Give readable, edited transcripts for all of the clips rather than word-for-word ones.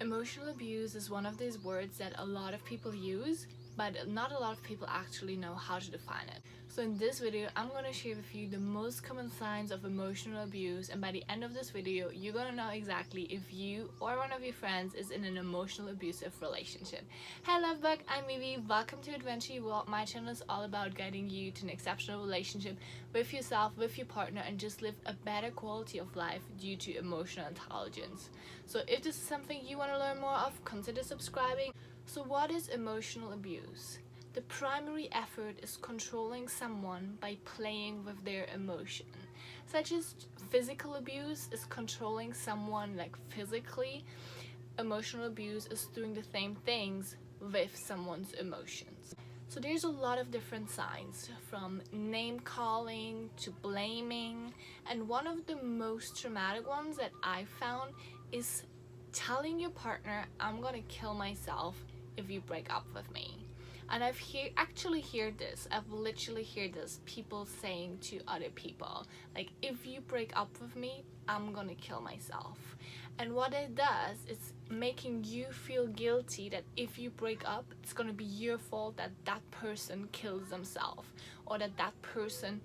Emotional abuse is one of these words that a lot of people use, but not a lot of people actually know how to define it. So in this video, I'm gonna share with you the most common signs of emotional abuse, and by the end of this video, you're gonna know exactly if you or one of your friends is in an emotional abusive relationship. Hey Lovebug, I'm Vivi. Welcome to Adventure You Walk. My channel is all about guiding you to an exceptional relationship with yourself, with your partner, and just live a better quality of life due to emotional intelligence. So if this is something you want to learn more of, consider subscribing. So what is emotional abuse? The primary effort is controlling someone by playing with their emotion. Such as physical abuse is controlling someone like physically. Emotional abuse is doing the same things with someone's emotions. So there's a lot of different signs, from name calling to blaming, and one of the most traumatic ones that I found is telling your partner, I'm gonna kill myself if you break up with me. And I've actually heard this, I've literally heard this, people saying to other people, like, if you break up with me, I'm gonna kill myself. And what it does is making you feel guilty that if you break up, it's gonna be your fault that that person kills themselves, or that that person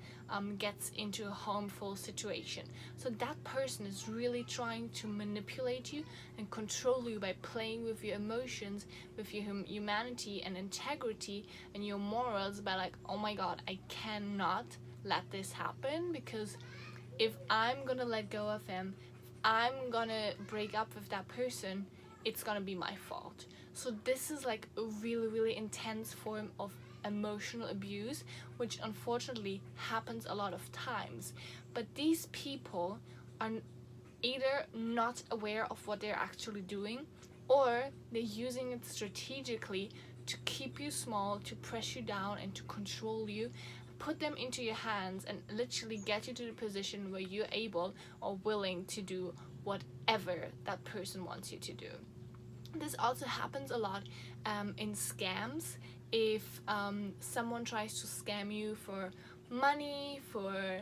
gets into a harmful situation. So that person is really trying to manipulate you and control you by playing with your emotions, with your humanity and integrity and your morals, by like, oh my god, I cannot let this happen, because if I'm gonna let go of him, I'm gonna break up with that person, it's gonna be my fault. So this is like a really intense form of emotional abuse, which unfortunately happens a lot of times. But these people are either not aware of what they're actually doing, or they're using it strategically to keep you small, to press you down, and to control you, put them into your hands, and literally get you to the position where you're able or willing to do whatever that person wants you to do. This also happens a lot in scams. If someone tries to scam you for money, for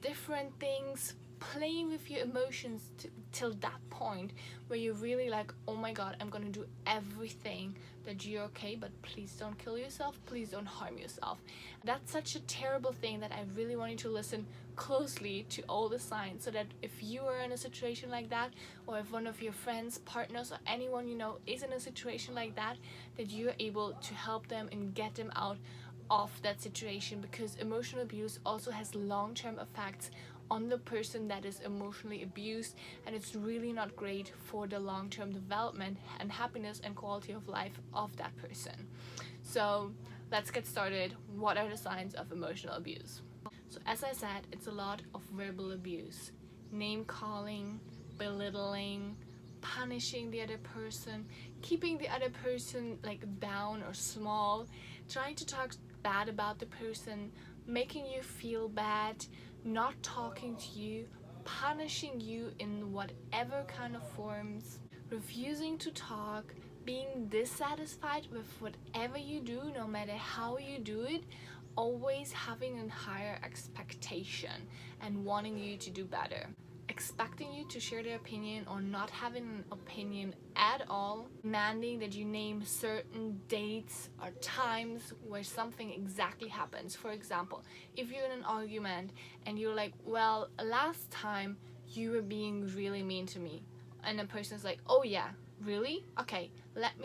different things, playing with your emotions till that point where you're really like, oh my god, I'm gonna do everything that you're okay, but please don't kill yourself, please don't harm yourself. That's such a terrible thing that I really want you to listen closely to all the signs, so that if you are in a situation like that, or if one of your friends, partners, or anyone you know is in a situation like that, that you're able to help them and get them out of that situation. Because emotional abuse also has long-term effects on the person that is emotionally abused, and it's really not great for the long-term development and happiness and quality of life of that person. So let's get started. What are the signs of emotional abuse? So as I said, it's a lot of verbal abuse, name calling, belittling, punishing the other person, keeping the other person like down or small, trying to talk bad about the person, making you feel bad, not talking to you, punishing you in whatever kind of forms, refusing to talk, being dissatisfied with whatever you do, no matter how you do it, always having a higher expectation and wanting you to do better, expecting you to share their opinion or not having an opinion at all, demanding that you name certain dates or times where something exactly happens. For example, if you're in an argument and you're like, well, last time you were being really mean to me, and the person's like, oh yeah, really? Okay,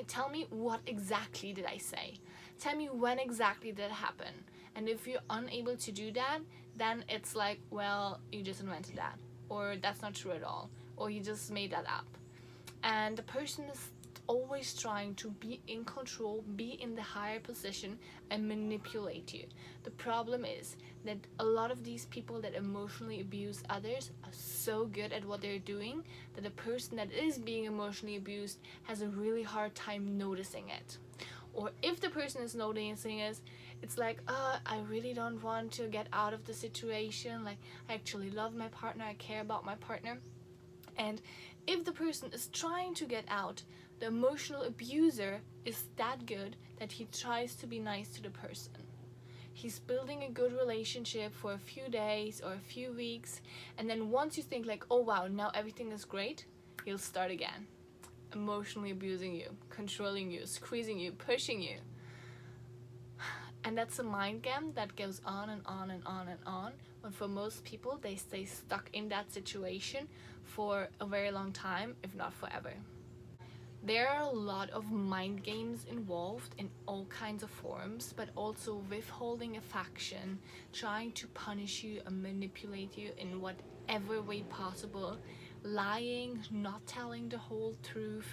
tell me what exactly did I say? Tell me when exactly did it happen? And if you're unable to do that, then it's like, well, you just invented that, or that's not true at all, or you just made that up. And the person is always trying to be in control, be in the higher position, and manipulate you. The problem is that a lot of these people that emotionally abuse others are so good at what they're doing that the person that is being emotionally abused has a really hard time noticing it. Or if the person is noticing it, it's like, I really don't want to get out of the situation, like, I actually love my partner, I care about my partner. And if the person is trying to get out, the emotional abuser is that good that he tries to be nice to the person. He's building a good relationship for a few days or a few weeks, and then once you think like, oh wow, now everything is great, he'll start again. emotionally abusing you, controlling you, squeezing you, pushing you. And that's a mind game that goes on and on and on and on. But for most people, they stay stuck in that situation for a very long time, if not forever. There are a lot of mind games involved in all kinds of forms, but also withholding affection, trying to punish you and manipulate you in whatever way possible, lying, not telling the whole truth,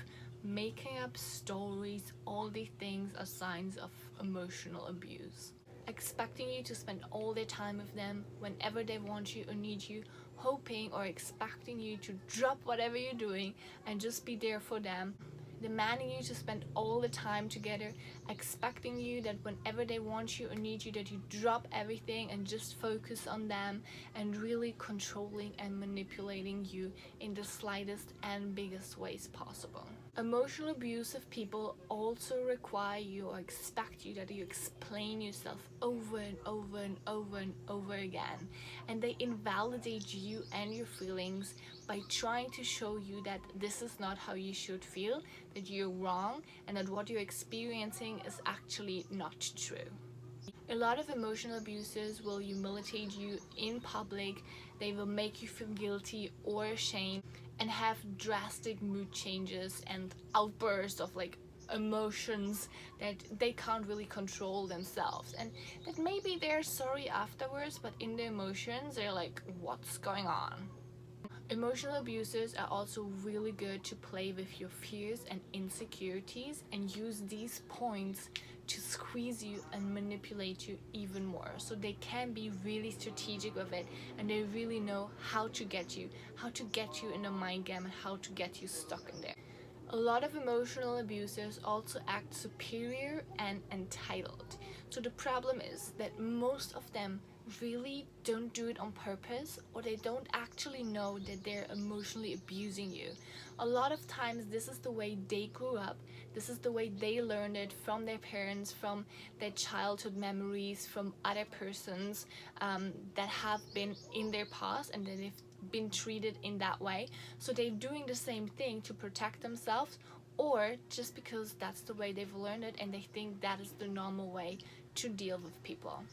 making up stories. All these things are signs of emotional abuse. Expecting you to spend all their time with them whenever they want you or need you, hoping or expecting you to drop whatever you're doing and just be there for them, demanding you to spend all the time together, expecting you that whenever they want you or need you, that you drop everything and just focus on them, and really controlling and manipulating you in the slightest and biggest ways possible. Emotional abusive people also require you or expect you that you explain yourself over and over and over and over again, and they invalidate you and your feelings by trying to show you that this is not how you should feel, that you're wrong, and that what you're experiencing is actually not true. A lot of emotional abusers will humiliate you in public, they will make you feel guilty or ashamed, and have drastic mood changes and outbursts of emotions that they can't really control themselves, and that maybe they're sorry afterwards, but in the emotions they're like, what's going on? Emotional abusers are also really good to play with your fears and insecurities and use these points to squeeze you and manipulate you even more. So they can be really strategic with it, and they really know how to get you in a mind game and how to get you stuck in there. A lot of emotional abusers also act superior and entitled. So the problem is that most of them really don't do it on purpose, or they don't actually know that they're emotionally abusing you. A lot of times this is the way they grew up, this is the way they learned it from their parents, from their childhood memories, from other persons that have been in their past and that they've been treated in that way. So they're doing the same thing to protect themselves, or just because that's the way they've learned it and they think that is the normal way to deal with people.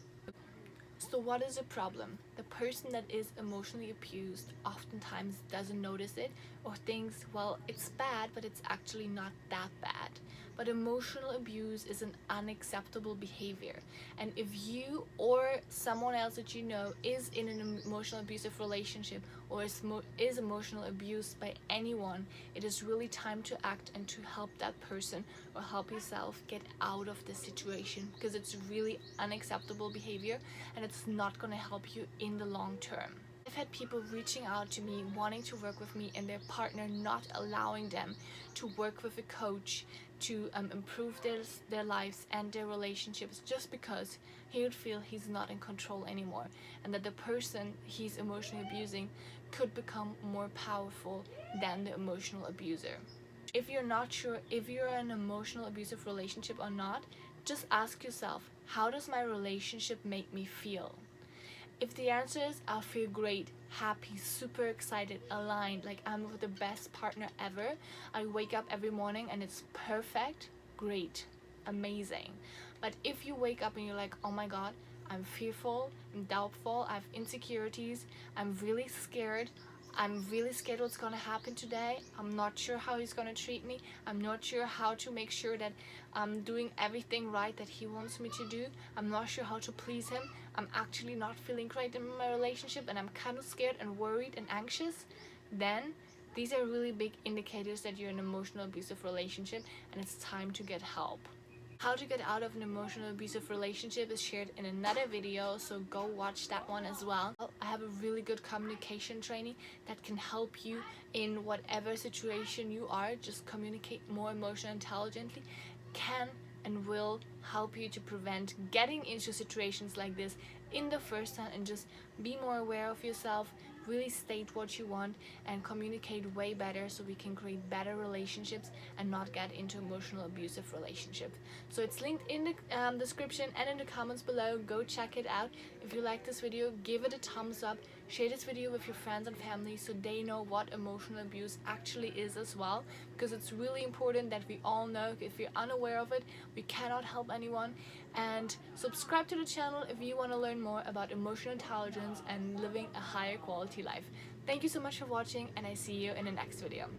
So what is the problem? The person that is emotionally abused oftentimes doesn't notice it, or thinks, well, it's bad, but it's actually not that bad. But emotional abuse is an unacceptable behavior. And if you or someone else that you know is in an emotional abusive relationship, or is emotional abused by anyone, it is really time to act and to help that person or help yourself get out of the situation, because it's really unacceptable behavior and it's not going to help you in the long term. I've had people reaching out to me wanting to work with me, and their partner not allowing them to work with a coach to improve their lives and their relationships, just because he would feel he's not in control anymore, and that the person he's emotionally abusing could become more powerful than the emotional abuser. If you're not sure if you're in an emotional abusive relationship or not, just ask yourself, how does my relationship make me feel? If the answer is, I feel great, happy, super excited, aligned, like I'm with the best partner ever, I wake up every morning and it's perfect, great, amazing. But if you wake up and you're like, oh my god, I'm fearful, I'm doubtful, I have insecurities, I'm really scared what's gonna happen today, I'm not sure how he's gonna treat me, I'm not sure how to make sure that I'm doing everything right that he wants me to do, I'm not sure how to please him, I'm actually not feeling great in my relationship, and I'm kind of scared and worried and anxious, then these are really big indicators that you're in an emotional abusive relationship and it's time to get help. How to get out of an emotional abusive relationship is shared in another video, so go watch that one as well. I have a really good communication training that can help you in whatever situation you are. Just communicate more emotionally intelligently can and will help you to prevent getting into situations like this in the first time, and just be more aware of yourself, really state what you want and communicate way better, so we can create better relationships and not get into emotional abusive relationships. So it's linked in the description and in the comments below. Go check it out. If you like this video, give it a thumbs up, Share this video with your friends and family so they know what emotional abuse actually is as well, because it's really important that we all know. If we're unaware of it, we cannot help anyone. And subscribe to the channel if you want to learn more about emotional intelligence and living a higher quality life. Thank you so much for watching, and I see you in the next video.